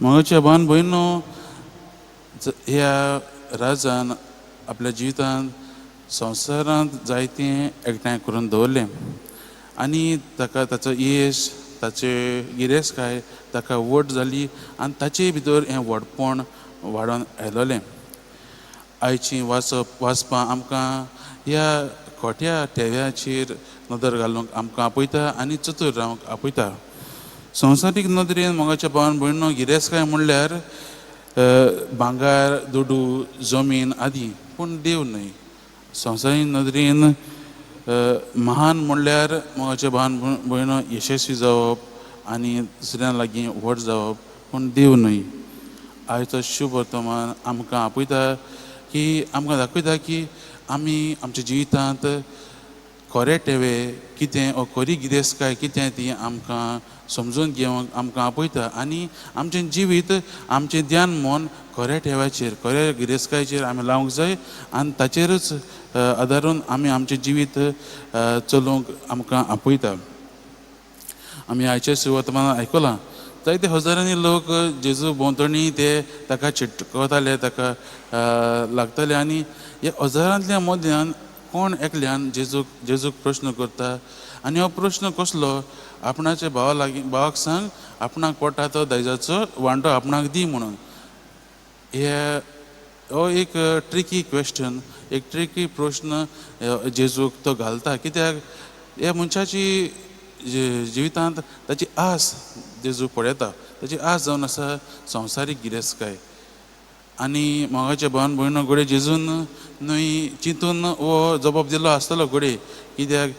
मोगाच्या भावन भयणो, ह्या राजान आपल्या जिवितांत संवसारांत जायतें एकठांय करून दवरलें आनी ताका ताचो येश ताचे गिरेस्तकाय ताका व्हड जाली आनी ताचे भितर हें व्हडपण वाडोन आयलोलें. आयची वाचपां आमकां ह्या खोट्या ठेव्याचेर नदर घालूंक आमकां आपयता आनी चतूर रावंक आपयता. संवसारीक नदरेन मोगाच्या भावन भयणो गिरेस्तकाय म्हणल्यार भांगार दुडू जमीन आदी, पूण देव न्हय. संवसारीक नदरेन महान म्हणल्यार मोगाच्या भावन भयणो यशस्वी जावप आनी दुसऱ्यां लागीं व्हड जावप, पूण देव न्हय. आयचो शुभ वर्तमान आमकां आपयता की आमकां दाखयता की आमी आमच्या जिवितांत खरे ठेवे कितें वा खरी गिरेस्तकाय कितें ती आमकां समजून घेवंक आमकां आपयता आनी आमचें जिवीत आमचें ध्यान मन खऱ्या ठेव्याचेर खऱ्या गिरेस्तकायेचेर आमी लावंक जाय आनी ताचेरच आदारून आमी आमचें जिवीत चलोवंक आमकां आपयता. आमी आयच्या सुवर्तमानांत आयकलां जायते हजारांनी लोक जेजू भोंवतणी ते ताका चिटकताले, ताका लागताले आनी ह्या हजारांतल्या मदल्यान कोण एकल्यान जेजूक प्रश्न करता आनी हो प्रश्न कसलो? आपणाच्या भावाक सांग, आपणाक पडटा तो दायजाचो वांटो आपणाक दी म्हणून. हो एक ट्रिकी क्वेश्चन, एक ट्रिकी प्रश्न जेजूक तो घालता. कित्याक ह्या मनशाची जिवितांत ताची आस जेजू पळयता. ताची आस जावन आसा संवसारीक गिरेस्तकाय. आनी मोगाच्या भावन भयणो घोडये जेजून न्हय चिंतून हो जबाब दिल्लो आसतलो घोडये. कित्याक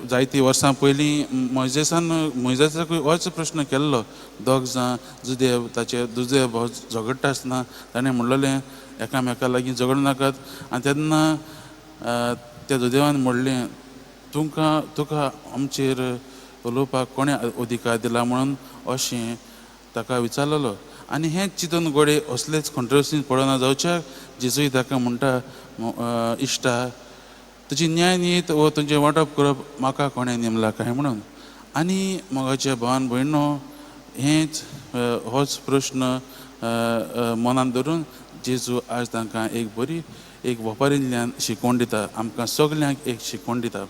जायतीं वर्सां पयलीं मोइजेसाक होच प्रश्न केल्लो. दोग जां जुदेव ताचे दुजे भाव झगडटा आसतना ताणें म्हणलेलें एकामेका लागीं झगड नाकात. आनी तेन्ना त्या जुदेवान म्हणलें तुका आमचेर उलोवपाक कोणें अधिकार दिला म्हणून अशें ताका विचारलेलो. आनी हेंच चिंतून घोडये असलेच कंट्रोवर्सींत पडना जावच्याक जेजूय ताका म्हणटा इश्टा, तुजी न्याय नीत वो तुजें वांटप करप म्हाका कोणें नेमला काय म्हणून. आनी मोगाच्या भावन भयणो हेंच होच प्रश्न मनांत धरून जेजू आज तांकां एक बरी एक ओपारींतल्यान शिकवण दिता. आमकां सगल्यांक एक शिकवण दिता.